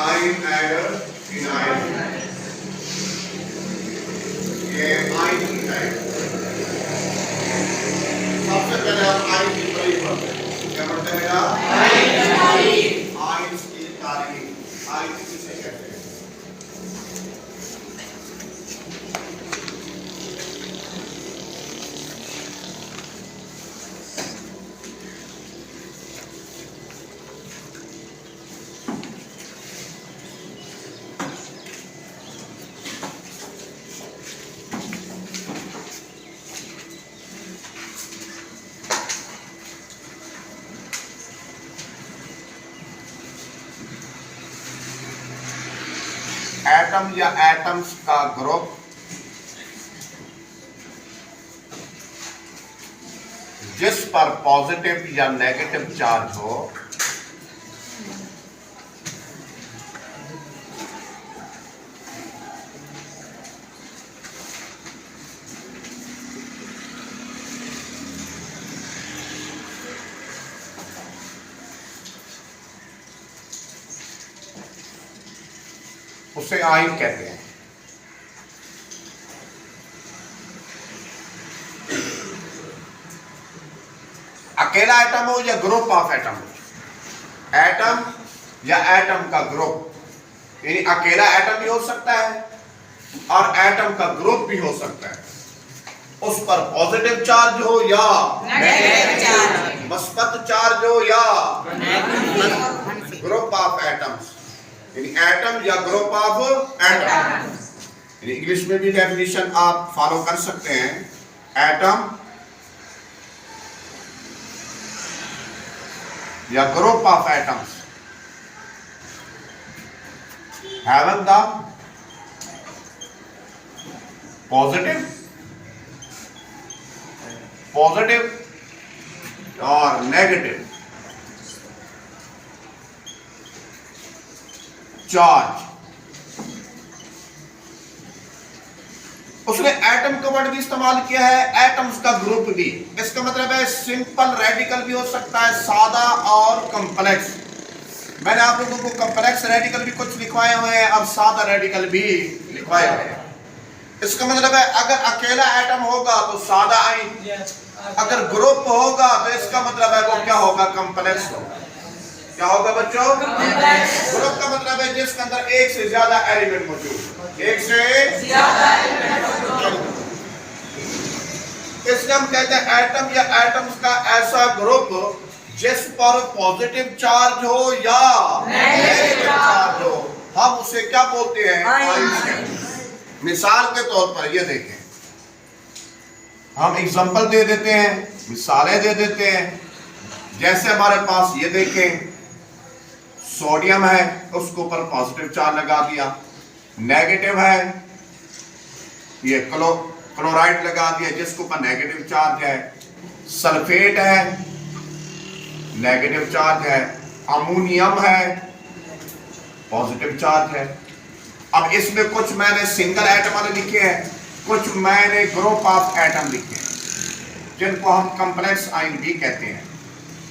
Ion add phenyl, ये ion की type. सबसे पहले हम आयन की तारीफ पढ़ते हैं। क्या पढ़ते हैं बेटा? आयन की तारीफ। आयन किसे कहते हैं? एटम या एटम्स का ग्रुप जिस पर पॉजिटिव या नेगेटिव चार्ज हो, उसे आयन कहते हैं। अकेला एटम हो या ग्रुप ऑफ एटम हो, एटम या एटम का ग्रुप, यानी अकेला एटम भी हो सकता है और एटम का ग्रुप भी हो सकता है। उस पर पॉजिटिव चार्ज हो या नेगेटिव चार्ज, मस्बत चार्ज हो या ग्रुप ऑफ एटम्स, यानी एटम या ग्रुप ऑफ एटम। इंग्लिश में भी डेफिनेशन आप फॉलो कर सकते हैं। एटम या group of atoms having the positive और नेगेटिव चार्ज। उसने एटम का वर्ड भी इस्तेमाल किया है, एटम्स का ग्रुप भी। इसका मतलब है सिंपल रेडिकल भी हो सकता है, सादा और कॉम्प्लेक्स। मैंने आप लोगों को कॉम्प्लेक्स रेडिकल भी कुछ लिखवाए हुए हैं, अब सादा रेडिकल भी लिखवाए हुए हैं। इसका मतलब है अगर अकेला एटम होगा तो सादा आयन, अगर ग्रुप होगा तो इसका मतलब है वो क्या होगा? कॉम्प्लेक्स होगा। क्या होगा बच्चों? ग्रुप का मतलब है जिसके अंदर एक से ज्यादा एलिमेंट मौजूद, एक से ज्यादा एलिमेंट। इसलिए हम कहते हैं एटम या एटम्स का ऐसा ग्रुप जिस पर पॉजिटिव चार्ज हो या नेगेटिव चार्ज हो, हम उसे क्या बोलते हैं? आयन। मिसाल के तौर पर ये देखें, हम एग्जांपल दे देते हैं, मिसालें दे देते हैं। जैसे हमारे पास ये देखें, सोडियम है, उसके ऊपर पॉजिटिव चार्ज लगा दिया। नेगेटिव है, ये क्लोराइड लगा दिया जिसके ऊपर नेगेटिव चार्ज है। सल्फेट है, नेगेटिव चार्ज है। अमोनियम है, पॉजिटिव चार्ज है। अब इसमें कुछ मैंने सिंगल एटम वाले लिखे हैं, कुछ मैंने ग्रुप ऑफ एटम लिखे हैं जिनको हम कॉम्प्लेक्स आयन भी कहते हैं।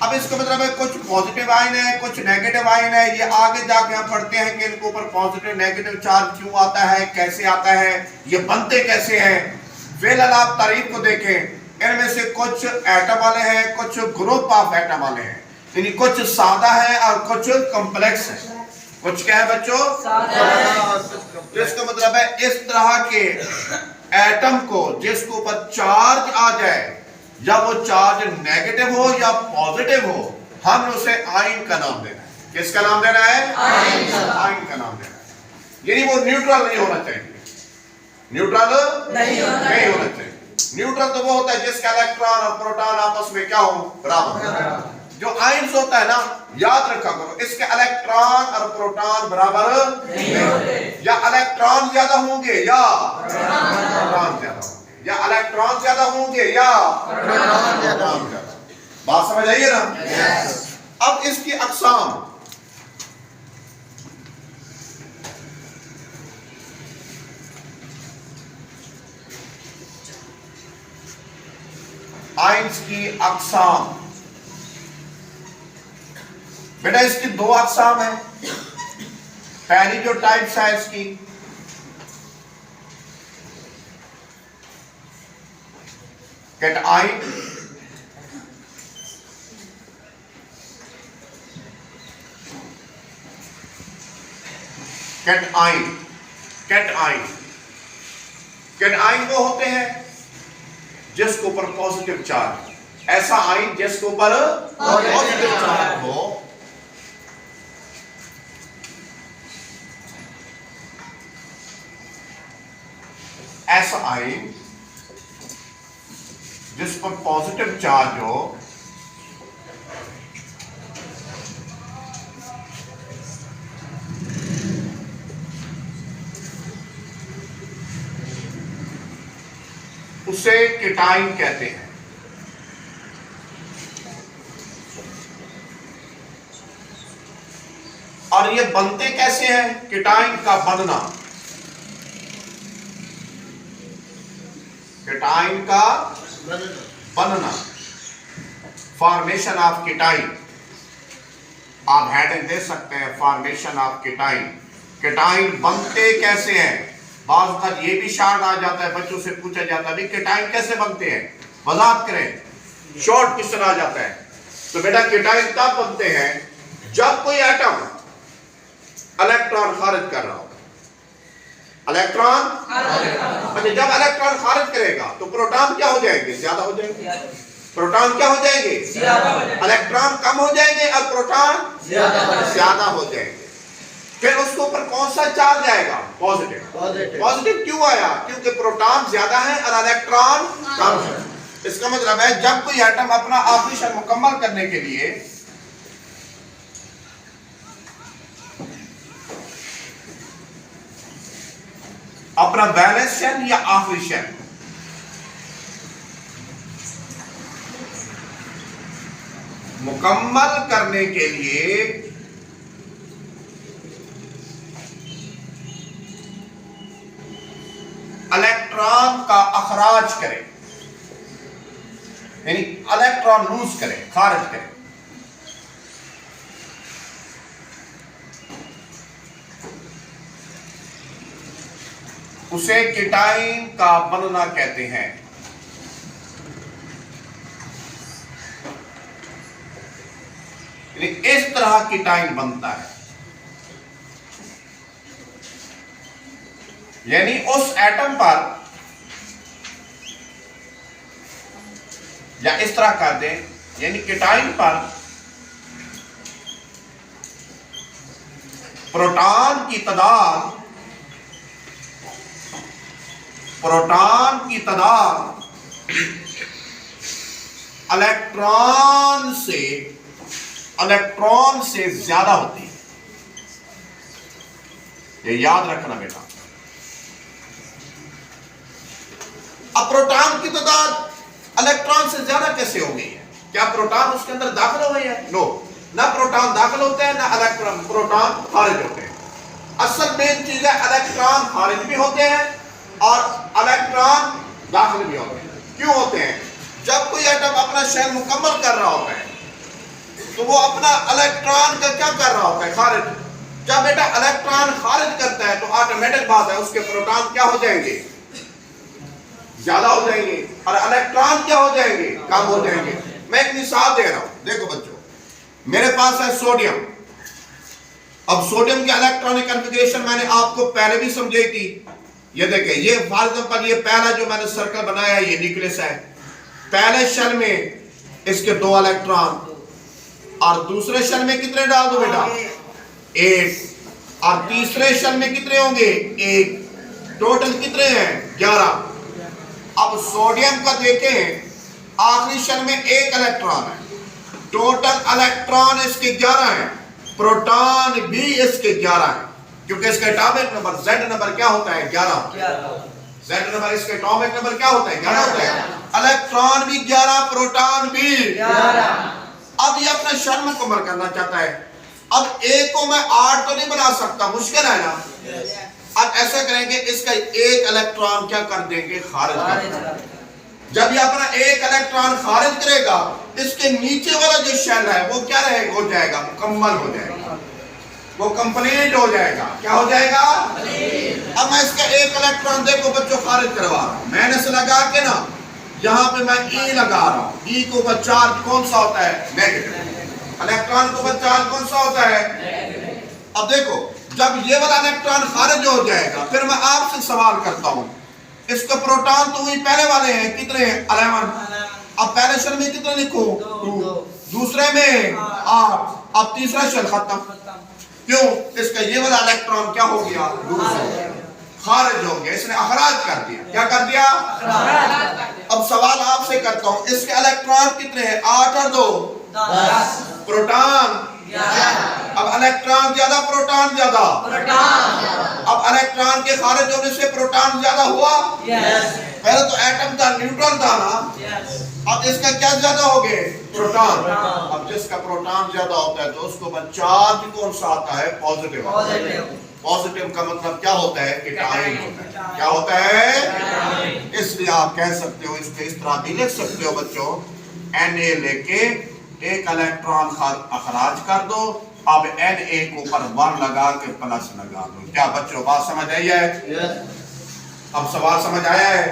अब इसका मतलब है कुछ पॉजिटिव आयन है, कुछ नेगेटिव आयन है। ये आगे जाके हम पढ़ते हैं कि इनके ऊपर पॉजिटिव नेगेटिव चार्ज क्यों आता है, कैसे आता है, ये बनते कैसे हैं। फिलहाल आप तारीफ को देखें, इनमें से कुछ एटम वाले हैं, कुछ ग्रुप ऑफ एटम वाले हैं, यानी कुछ सादा है और कुछ कॉम्प्लेक्स है। कुछ क्या है बच्चों? सादा। इसका मतलब है इस तरह के एटम को जिसके ऊपर चार्ज आ जाए, या वो चार्ज नेगेटिव हो या पॉजिटिव हो, हम उसे आयन का नाम देना है। किसका नाम देना है? आयन का नाम देना है। यानी वो न्यूट्रल नहीं होना चाहिए, न्यूट्रल नहीं होना चाहिए। न्यूट्रल तो वो होता है जिसका इलेक्ट्रॉन और प्रोटॉन आपस में क्या हो? बराबर। जो आयन्स होता है ना, याद रखा करो, इसके इलेक्ट्रॉन और प्रोटॉन बराबर नहीं होते। या इलेक्ट्रॉन ज्यादा होंगे या प्रोटॉन ज्यादा होंगे, या इलेक्ट्रॉन ज्यादा होंगे या प्रोटॉन ज्यादा। बात समझ आइए ना? अब इसकी अक़साम, आयन्स की अक़साम, बेटा इसकी दो अक़साम है। पहली जो टाइप्स है इसकी, कैटआयन, कैटआयन, कैटआयन, कैटआयन वो होते हैं जिसके ऊपर पॉजिटिव चार्ज, ऐसा आयन जिसके ऊपर पॉजिटिव चार्ज हो, ऐसा आयन जिस पर पॉजिटिव चार्ज हो, उसे केटाइन कहते हैं। और ये बनते कैसे हैं? केटाइन का बनना, केटाइन का बनना, फॉर्मेशन ऑफ केटाइन, आप हेडिंग दे सकते हैं, फॉर्मेशन ऑफ केटाइन। केटाइन बनते कैसे हैं? बाज़ वक़्त ये भी शार्ट आ जाता है, बच्चों से पूछा जाता है केटाइन कैसे बनते हैं, वज़ाहत करें, शॉर्ट क्वेश्चन आ जाता है। तो बेटा केटाइन तब बनते हैं जब कोई एटम इलेक्ट्रॉन खारिज कर रहा हो, इलेक्ट्रॉन, अच्छा जब इलेक्ट्रॉन खारिज करेगा तो प्रोटॉन क्या हो जाएंगे? ज्यादा हो जाएंगे। प्रोटॉन क्या हो जाएंगे? इलेक्ट्रॉन कम हो जाएंगे और प्रोटॉन ज्यादा हो जाएंगे। फिर उसके ऊपर कौन सा चार्ज आएगा? पॉजिटिव। पॉजिटिव क्यों आया? क्योंकि प्रोटॉन ज्यादा है और इलेक्ट्रॉन कम है। इसका मतलब है जब कोई एटम अपना ऑपरेशन मुकम्मल करने के लिए अपना वैलेंस शेल या आखिरी शेल मुकम्मल करने के लिए इलेक्ट्रॉन का अखराज करे, यानी इलेक्ट्रॉन लूज करे, खारिज करे, उसे केटाइन का बनना कहते हैं। इस तरह केटाइन बनता है, यानी उस एटम पर, या इस तरह कर दें, यानी केटाइन पर प्रोटॉन की तादाद, प्रोटॉन की तादाद इलेक्ट्रॉन से ज्यादा होती है। ये याद रखना बेटा। अब प्रोटॉन की तादाद इलेक्ट्रॉन से ज्यादा कैसे हो गई है? क्या प्रोटॉन उसके अंदर दाखिल हो गई है? नो, ना प्रोटॉन दाखिल होते हैं ना इलेक्ट्रॉन, प्रोटॉन खारिज होते हैं। असल मेन चीज है इलेक्ट्रॉन खारिज भी होते हैं और इलेक्ट्रॉन दाखिल भी होते हैं। क्यों होते हैं? जब कोई एटम अपना शेल मुकम्मल कर रहा होता है तो वो अपना इलेक्ट्रॉन का क्या कर रहा होता है? खारिज। जब बेटा इलेक्ट्रॉन खारिज करता है तो ऑटोमेटिक बात है उसके प्रोटॉन क्या हो जाएंगे? ज्यादा हो जाएंगे, और इलेक्ट्रॉन क्या हो जाएंगे? कम हो जाएंगे। मैं एक मिसाल दे रहा हूं, देखो बच्चों, मेरे पास है सोडियम। अब सोडियम की इलेक्ट्रॉनिक कॉन्फ़िगरेशन मैंने आपको पहले भी समझाई थी। ये देखें, ये फॉर एग्जांपल ये पहला जो मैंने सर्कल बनाया है ये न्यूक्लियस है। पहले शेल में इसके 2 इलेक्ट्रॉन, और दूसरे शेल में कितने डाल दो बेटा? 1, और तीसरे शेल में कितने होंगे? 1। टोटल कितने हैं? 11। अब सोडियम का देखें, आखिरी शेल में 1 इलेक्ट्रॉन है, टोटल इलेक्ट्रॉन इसके 11 हैं, प्रोटॉन भी इसके 11 हैं, क्योंकि इसका एटॉमिक नंबर Z नंबर क्या होता है? 11। Z नंबर इसका एटॉमिक नंबर क्या होता है? 11 होता है। इलेक्ट्रॉन भी 11, प्रोटॉन भी 11। अब ये अपना शेल मुकम्मल करना चाहता है। अब A को मैं 8 तो नहीं बना सकता, मुश्किल है ना। अब ऐसा करेंगे, इसका 1 इलेक्ट्रॉन क्या कर देंगे? खारिज कर देंगे। जब ये अपना 1 इलेक्ट्रॉन खारिज करेगा, इसके नीचे वाला जो शेल है वो क्या रहेगा? हो जाएगा, मुकम्मल हो जाएगा। वो कंप्लीट हो जाएगा। क्या हो जाएगा? अब मैं इसका एक इलेक्ट्रॉन देखो बच्चों खारिज करवा रहा हूं, मैंने से लगा के ना यहां पे मैं ई लगा रहा हूं। ई को ऊपर चार्ज कौन सा होता है? नेगेटिव। इलेक्ट्रॉन को ऊपर चार्ज कौन सा होता है? अब देखो जब ये वाला इलेक्ट्रॉन खारिज हो जाएगा फिर मैं आपसे सवाल करता हूं, इसका प्रोटॉन तो वही पहले वाले हैं, कितने हैं? 11। अब पहले शेल में कितने लिखो? 2। दूसरे में 8। अब तीसरा शेल खत्म। क्यों? इसका ये वाला इलेक्ट्रॉन क्या हो गया? लूज हो गया, खारिज हो गया, इसने अखराज कर दिया। क्या कर दिया? अब सवाल आपसे करता हूं, इसके इलेक्ट्रॉन कितने हैं? 8 और 2 10। प्रोटॉन? अब इलेक्ट्रॉन ज्यादा प्रोटॉन ज्यादा? अब इलेक्ट्रॉन के खारिज होने से प्रोटॉन ज्यादा हुआ? पहले तो एटम था, न्यूट्रॉन था ना। अब इसका क्या ज्यादा हो गए? प्रोटॉन। अब जिसका प्रोटॉन ज्यादा होता है तो उसको चार्ज कौन सा आता है? पॉजिटिव। पॉजिटिव का मतलब क्या होता है? केटाइन होता है। क्या होता है? इसलिए आप कह सकते हो, इसको इस तरह भी लिख सकते हो बच्चों, Na लेके एक इलेक्ट्रॉन अखराज कर दो, अब Na के ऊपर 1 लगा के प्लस लगा दो। क्या बच्चों बात समझ आई है? अब सवाल समझ आया है?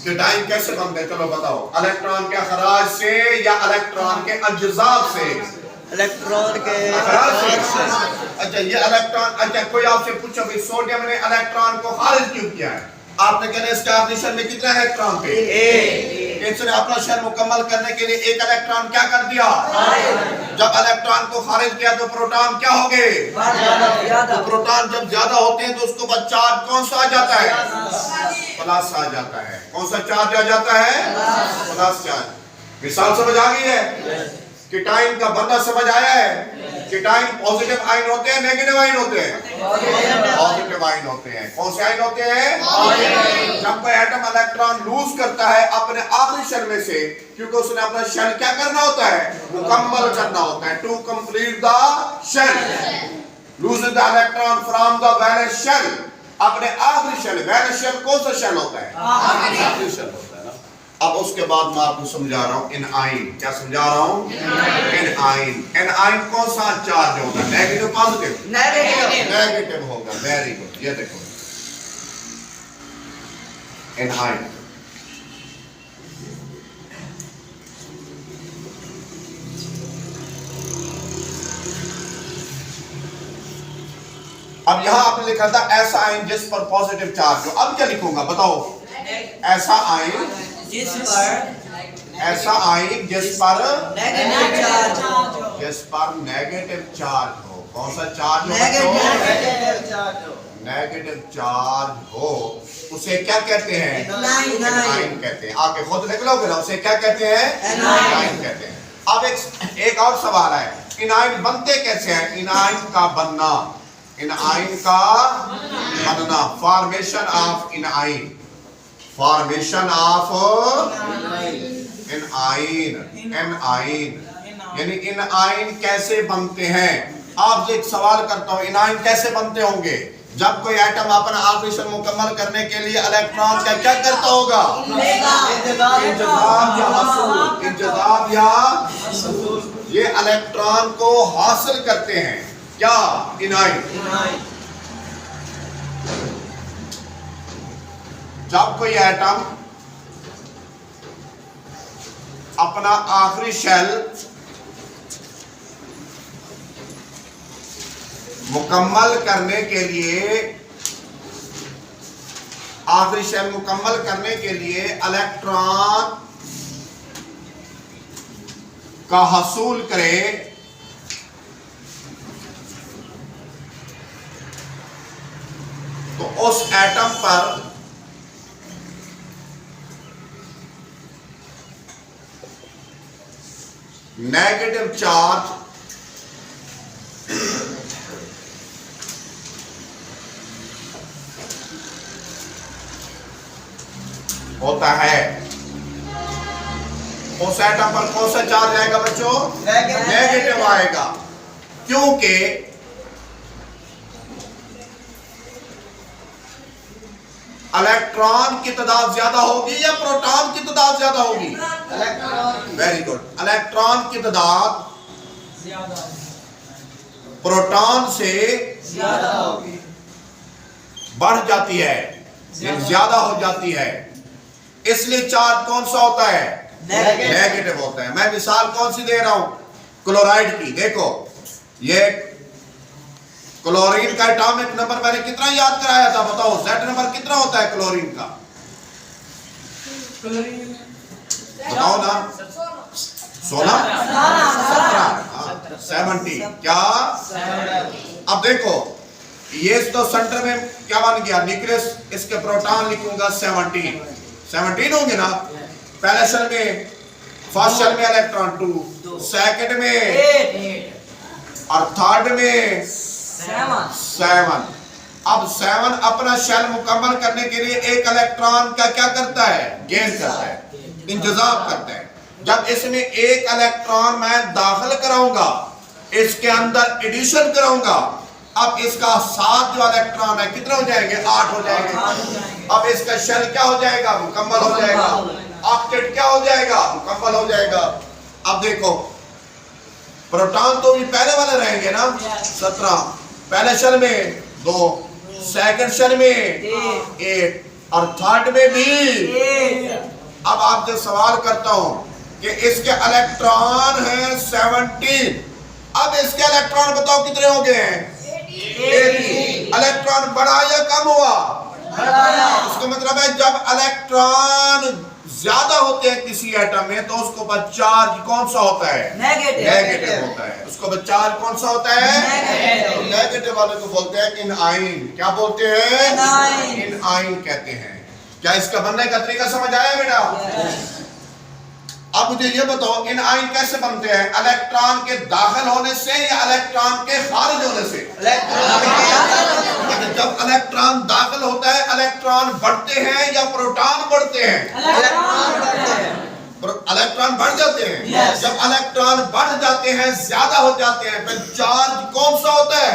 केटाइन कैसे बनते हैं? चलो बताओ, इलेक्ट्रॉन के अखराज से या इलेक्ट्रॉन के अंजजाब से? इलेक्ट्रॉन के अखराज से। अच्छा ये इलेक्ट्रॉन, अच्छा कोई आपसे पूछो भाई सोडियम ने इलेक्ट्रॉन को खारिज क्यों किया है? आपने कहना इसका अपने शेल में कितना है इलेक्ट्रॉन पे? इसने अपना शेल मुकम्मल करने के लिए एक इलेक्ट्रॉन क्या कर दिया? जब इलेक्ट्रॉन को खारिज किया तो प्रोटॉन क्या हो गए? तो प्रोटॉन जब ज्यादा होते हैं तो उसको बाद चार्ज कौन सा आ जाता है? प्लस आ जाता है। कौन सा चार्ज आ जाता है? Plus charge. मिसाल समझ आ गई है? केटाइन का बनना समझ आया है? केटाइन पॉजिटिव आयन होते हैं, नेगेटिव आयन होते हैं? पॉजिटिव आयन होते हैं। कौन से आयन होते हैं? जब कोई एटम इलेक्ट्रॉन लूज करता है अपने आखिरी शेल में से, क्योंकि उसने अपना शेल क्या करना होता है? मुकम्मल करना होता है। To complete the shell, lose the electron from the valence shell. अपने आखिरी शेल, वैलेंस शेल कौन सा शेल होता है? आखिरी शेल होता है ना। अब उसके बाद मैं आपको समझा रहा हूं एनाइन। क्या समझा रहा हूं? एनाइन। एनाइन कौन सा चार्ज होगा? Negative positive? नेगेटिव होगा। Very good. ये देखो एनाइन। अब यहां आपने लिखा था ऐसा आयन जिस पर पॉजिटिव चार्ज हो। अब क्या लिखूंगा बताओ? ऐसा आयन जिस पर, ऐसा आयन जिस पर नेगेटिव चार्ज हो। जिस पर नेगेटिव चार्ज हो। कौन सा चार्ज हो? नेगेटिव चार्ज हो उसे क्या कहते हैं? एनाइन कहते हैं। आके खुद लिख लोगे ना, उसे क्या कहते हैं? एनाइन कहते हैं। अब एक और सवाल है, एनाइन बनते कैसे हैं? एनाइन का बनना, एनाइन का बनना, formation of anion, formation of anion, A9 यानी एनाइन कैसे बनते हैं? आपसे एक सवाल करता हूं, एनाइन कैसे बनते होंगे? जब कोई एटम अपना आखिरी शेल मुकम्मल करने के लिए इलेक्ट्रॉन का क्या करता होगा? इंतजाम या हसूल, इंतजाम या ये इलेक्ट्रॉन को हासिल करते हैं। क्या? एनाइन। जब कोई एटम अपना आखिरी शेल मुकम्मल करने के लिए, आखिरी शेल मुकम्मल करने के लिए इलेक्ट्रॉन का हसूल करे तो उस एटम पर नेगेटिव चार्ज होता है। उस एटम पर कौन सा चार्ज आएगा बच्चों? नेगेटिव आएगा, क्योंकि इलेक्ट्रॉन की तादाद ज्यादा होगी या प्रोटॉन की तादाद ज्यादा होगी? Very good. इलेक्ट्रॉन की तादाद प्रोटॉन से ज्यादा होगी। बढ़ जाती है, ज्यादा हो जाती है, इसलिए चार्ज कौन सा होता है? नेगेटिव होता है। मैं मिसाल कौन सी दे रहा हूं? क्लोराइड की। देखो ये क्लोरीन का एटॉमिक नंबर मैंने कितना याद कराया था? बताओ Z नंबर कितना होता है क्लोरीन का? बताओ ना। 16 70 क्या? अब देखो ये तो सेंटर में क्या बन गया? न्यूक्लियस। इसके प्रोटॉन लिखूंगा 17 होंगे ना। पहले शेल में, फर्स्ट शेल में इलेक्ट्रॉन 2, सेकंड में और थर्ड में 7। अब 7 अपना शेल मुकम्मल करने के लिए एक इलेक्ट्रॉन का क्या करता है? गेन करता है, इंतजाम करता है। जब इसमें एक इलेक्ट्रॉन मैं दाखिल कराऊंगा, इसके अंदर एडिशन कराऊंगा, अब इसका 7 जो इलेक्ट्रॉन है कितने हो जाएंगे? 8 हो जाएंगे। अब इसका शेल क्या हो जाएगा? मुकम्मल हो जाएगा। ऑक्टेट क्या हो जाएगा? मुकम्मल हो जाएगा। अब देखो प्रोटॉन तो भी पहले वाले रहेंगे ना, 17। पहले शेल में 2, सेकंड शेल में 8 और थर्ड में भी। अब आपसे सवाल करता हूं कि इसके इलेक्ट्रॉन हैं 17, अब इसके इलेक्ट्रॉन बताओ कितने हो गए हैं? 80। इलेक्ट्रॉन बढ़ा या कम हुआ? उसका मतलब है जब इलेक्ट्रॉन ज्यादा होते हैं किसी एटम में तो उसको ऊपर चार्ज कौन सा होता है? नेगेटिव होता है। उसको ऊपर चार्ज कौन सा होता है? नेगेटिव वाले को बोलते हैं इनआइन। क्या बोलते हैं? इनआइन कहते हैं। क्या इसका बनने का तरीका समझ आया बेटा? अब मुझे ये बताओ इनआइन कैसे बनते हैं? इलेक्ट्रॉन के दाखिल होने से या इलेक्ट्रॉन के खारिज होने से? जब इलेक्ट्रॉन दाखिल होता है इलेक्ट्रॉन बढ़ते हैं या प्रोटॉन बढ़ते हैं? इलेक्ट्रॉन बढ़ जाते हैं। जब इलेक्ट्रॉन बढ़ जाते हैं, ज्यादा हो जाते हैं, फिर चार्ज कौन सा होता है?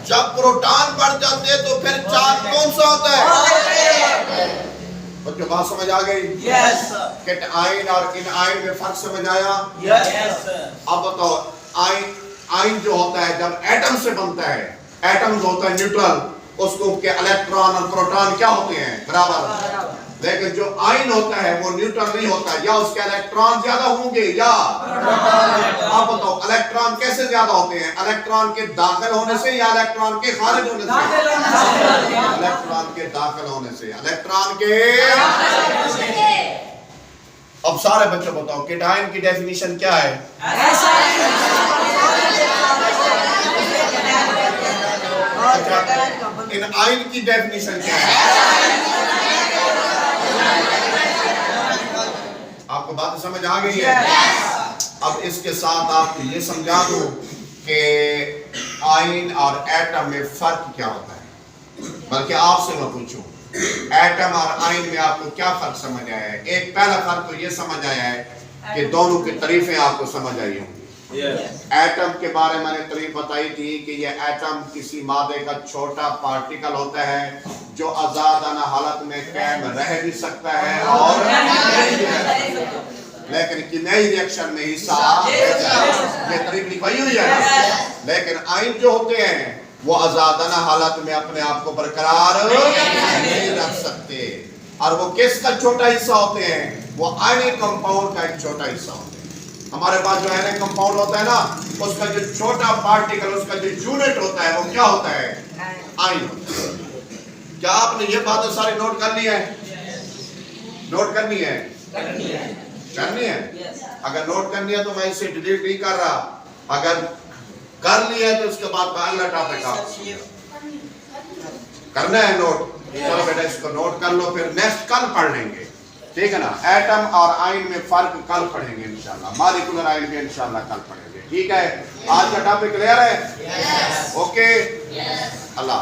जब प्रोटॉन बढ़ जाते हैं तो फिर चार्ज कौन सा होता है? बच्चों बात समझ आ गई? कैटआयन और इनआयन में फर्क समझ आया? अब बताओ आयन जो होता है जब एटम से बनता है, एटम जो होता है न्यूट्रल, उसको के इलेक्ट्रॉन और प्रोटॉन क्या होते हैं? बराबर। लेकिन जो आयन होता है वो न्यूट्रल नहीं होता, या उसके इलेक्ट्रॉन ज्यादा होंगे या अब बताओ इलेक्ट्रॉन कैसे ज्यादा होते हैं? इलेक्ट्रॉन के दाखिल होने से या इलेक्ट्रॉन के खारिज होने से? इलेक्ट्रॉन के दाखिल होने से। इलेक्ट्रॉन के अब सारे बच्चों बताओ कैटायन की डेफिनेशन क्या है? इनआयन की डेफिनेशन क्या है? आपको बात समझ आ गई है? अब इसके साथ आपको ये समझा दूं कि आयन और एटम में फर्क क्या होता है। बल्कि आपसे मैं पूछूं एटम और आयन में आपको क्या फर्क समझ आया है? एक पहला फर्क तो ये समझ आया है कि दोनों की तारीफें आपको समझ आई होंगी। एटम के बारे में मैंने तारीफ बताई थी कि यह एटम किसी मादे का छोटा पार्टिकल होता है जो आजादाना हालत में कायम रह भी सकता है और लेकिन कीमियाई रिएक्शन में हिस्सा ये तारीफ लिखाई हुई है। लेकिन आयन जो होते हैं वो आजादाना हालत में अपने आप को बरकरार नहीं रख सकते, और वो किसका छोटा हिस्सा होते हैं? वो आयनिक कंपाउंड का एक छोटा हिस्सा होता है। हमारे पास जो आयनिक कंपाउंड होता है ना, उसका जो छोटा पार्टिकल, उसका जो यूनिट होता है वो क्या होता है? आयन होता है। क्या आपने ये बातें सारी नोट कर ली है? नोट करनी है? करनी है? अगर नोट करनी है तो मैं इसे डिलीट नहीं कर रहा, अगर कर लिया तो उसके बाद अगला टॉपिक आप करना है नोट। चलो बेटा इसको नोट कर लो, फिर नेक्स्ट कल पढ़ लेंगे, ठीक है ना? एटम और आयन में फर्क कल पढ़ेंगे इंशाल्लाह। मॉलिक्यूलर आयन भी इंशाल्लाह कल पढ़ेंगे, ठीक है? आज का टॉपिक क्लियर है? ओके, अल्लाह।